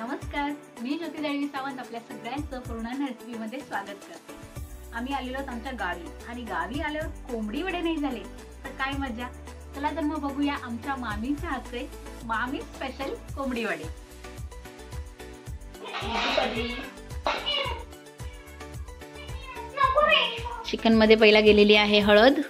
नमस्कार, मी ज्योती दळवी सावंत आपल्या सगळ्यांचं पूर्ण रेसिपीमध्ये स्वागत करते। आम्ही आलेलो आमच्या गावी आणि गावी आल्यावर कोंबडी वडे नाही झाले तर काय मजा। चला तर मग बघूया आमच्या मामीच्या हातचे मामी स्पेशल कोंबडी वडे। चिकन मध्ये पहिला गेलेली आहे हळद,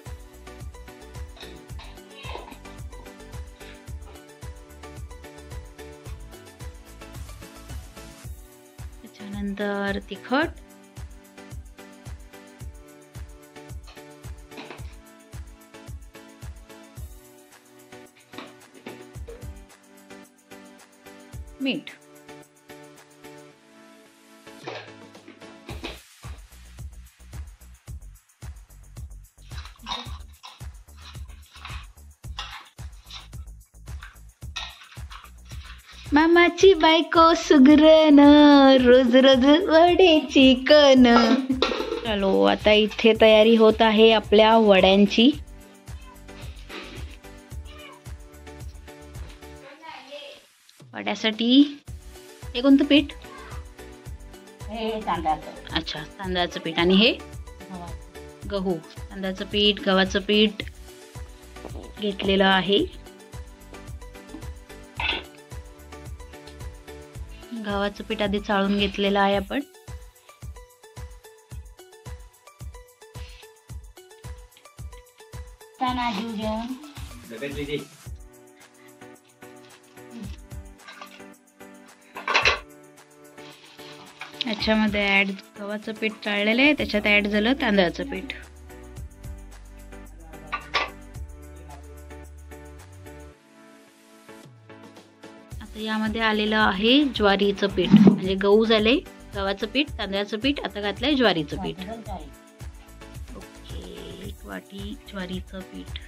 त्याच्यानंतर तिखट, मीठ, मामाची बायको सुगरण रोज रोज वडे चिकन। चलो आता इथे तयारी होत आहे आपल्या वड्यांची। वड्यासाठी हे कोणतं पीठ? हे तांदळाचं। अच्छा, तांदळाचं पीठ। आणि हे गहू, तांदळाचं पीठ, गव्हाचं पीठ घेतलेलं आहे। गव्हाचं पीठ आधी चाळून घेतलेलं आहे आपण। याच्यामध्ये ऍड गव्हाचं पीठ चाळलेलं आहे, त्याच्यात ऍड झालं तांदळाचं पीठ। आता यामध्ये आलेलं आहे ज्वारीचं पीठ, म्हणजे गहू झाले, गव्हाचं पीठ, तांदळाचं पीठ, आता घातलंय ज्वारीचं पीठ। ओके, 1 वाटी ज्वारीचं पीठ।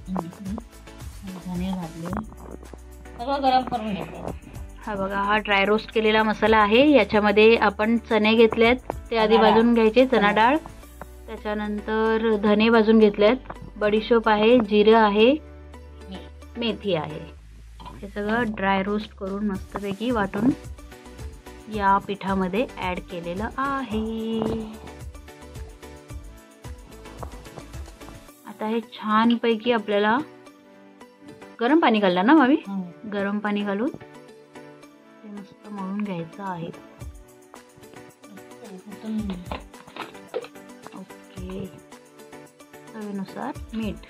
धने घातले, सगळं गरम करून घेते। हा बघा, हा ड्राय रोस्ट केलेला मसाला आहे। याच्यामध्ये आपण चणे घेतलेत, ते आधी भाजून घ्यायचे, चणा डाळ, त्याच्यानंतर धने भाजून घेतलेत, बडीशोप आहे, जिरं आहे, मेथी आहे। हे सगळं ड्राय रोस्ट करून मस्तपैकी वाटून या पिठामध्ये ऍड केलेलं आहे। आता हे छानपैकी आपल्याला गरम पाणी घालणार ना मामी? गरम पाणी घालून ते मस्त मळून घ्यायचं आहे। ओके, चवीनुसार मीठ,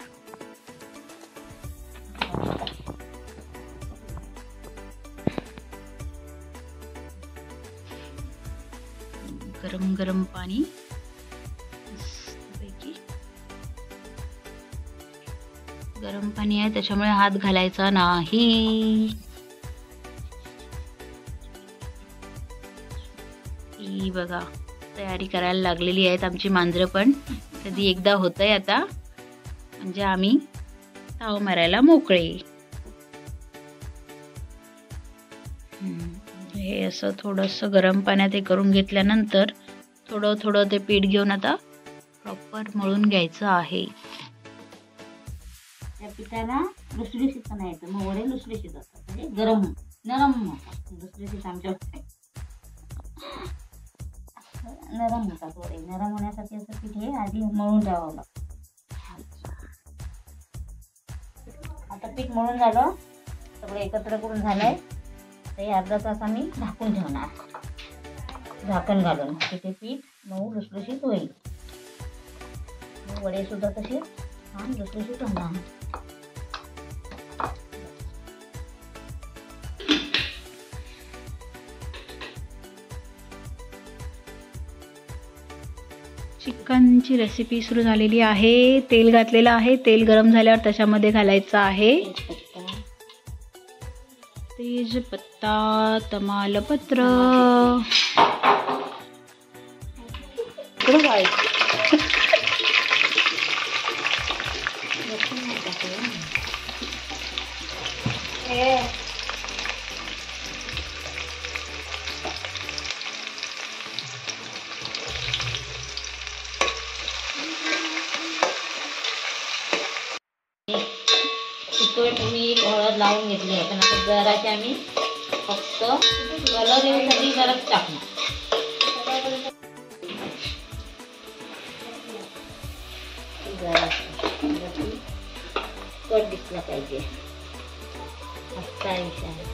गरम गरम पाणी, मस्तपैकी गरम पाणी आहे त्याच्यामुळे हात घालायचा नाही। ही बघा, तयारी करायला लागलेली आहेत आमची मांजरं पण। कधी एकदा होतंय आता, म्हणजे आम्ही ताव मारायला मोकळे। हे असं थोडंसं गरम पाण्यात हे करून घेतल्यानंतर थोडं थोडं ते पीठ घेऊन आता प्रॉपर मळून घ्यायचं आहे। त्या पिठाला लुसलुशीत पण येतं, मग वडे लुसलुशीत असतात, म्हणजे गरम नरम होतात। लुसलुशीत आमच्या नरम होतात वडे। नरम होण्यासाठी असं पीठ हे आधी मळून ठेवावं लागतं। आता पीठ मळून झालं, सगळं एकत्र करून झालंय, ते अर्धा तास आम्ही झाकून ठेवणार, झाकण घालून, तिथे पीठ मऊ लुसलुशीत होईल। वडे सुद्धा तसे छान लुसलुशीत होणार। चिकनची रेसिपी सुरू झालेली आहे। तेल घातलेलं आहे, तेल गरम झाल्यावर त्याच्यामध्ये घालायचं आहे तेजपत्ता, तमालपत्र, तिखट मीठ हळद लावून घेतली आहे, पण आता जराशी आम्ही फक्त कलर येण्यासाठी जराच टाकणार. कट दिसला पाहिजे असा विषय आहे.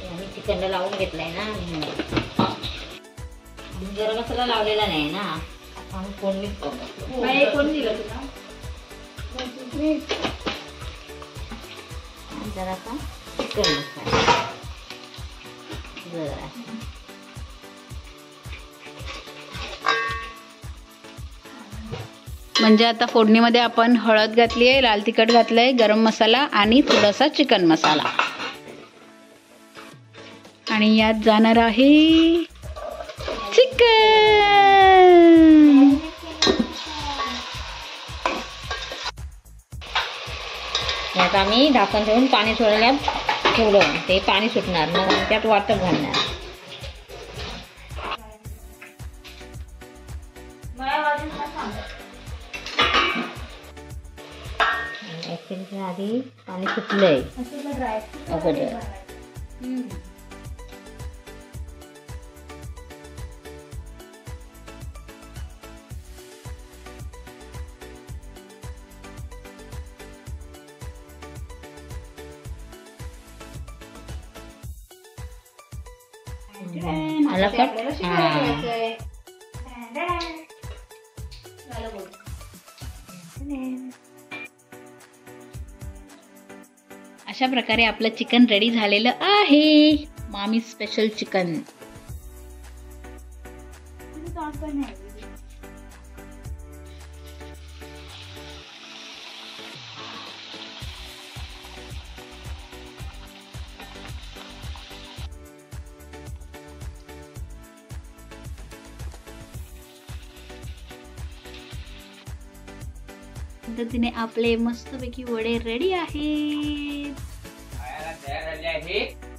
आम्ही चिकनला लावून घेतलाय ना, गरम मसाला लावलेला नाही ना, आम्ही फोडणीच करतो. कोण दिलं तुला? जरासा चिकन मसाला जरा म्हणजे आता फोडणीमध्ये आपण हळद घातली आहे, लाल तिखट घातलंय, गरम मसाला आणि थोडासा चिकन मसाला, आणि यात जाणार आहे चिकन. यात आम्ही ढाकण ठेवून पाणी सोडायला ठेवलं, ते पाणी सुटणार मग त्यात वाटप घालणार. ऍक्च्युली आधी पाणी सुटलंय अगोदर. आला कट. अशा प्रकारे आपलं चिकन रेडी झालेलं आहे. मामी स्पेशल चिकन. पद्धतीने आपले मस्तपैकी वडे रेडी आहेत. तयार झाले आहे.